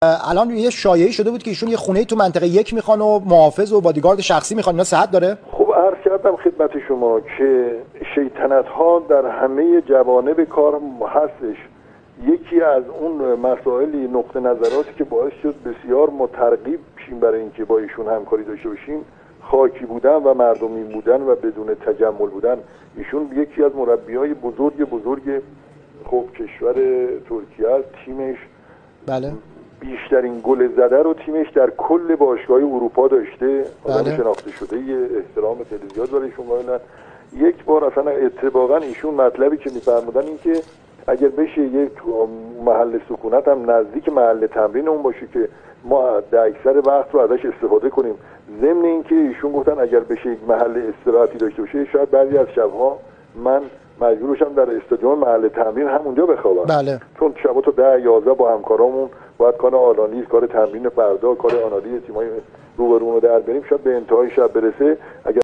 الان یه شایعه شده بود که ایشون یه خونه تو منطقه 1 میخوان و محافظ و بادیگارد شخصی میخوان. اینا صحت داره؟ خب عرض کردم خدمت شما که شیطنت ها در همه جوانب کار هستش. یکی از اون مسائلی نقطه نظراتی که باعث شد بسیار ما ترغیب شیم برای اینکه با ایشون همکاری داشته باشیم خاکی بودن و مردمی بودن و بدون تجمل بودن. ایشون یکی از مربیای بزرگ خب کشور ترکیه است. تیمش بله بیشترین گل زده رو تیمش در کل باشگاه‌های اروپا داشته. آدم شناخته شده، یه احترام خیلی زیاد برای ایشون قائلن. یک بار اصلا اتفاقا ایشون مطلبی که می‌فرمودن این که اگر بشه یک محل سکونت هم نزدیک محل تمرین اون باشه که ما در اکثر وقت رو ازش استفاده کنیم. ضمن اینکه ایشون گفتن اگر بشه یک محل استراحتی داشته باشه شاید بعضی از شب‌ها من مجبور بشم در استادیوم محل تمرین همونجا بخوابم. بله. چون شبا تا 10 11 با همکارامون باید کار آنالیز، کار تمرین فردا، کار آنالیز تیمای روبرو رو در بریم، شاید به انتهای شب برسه. اگر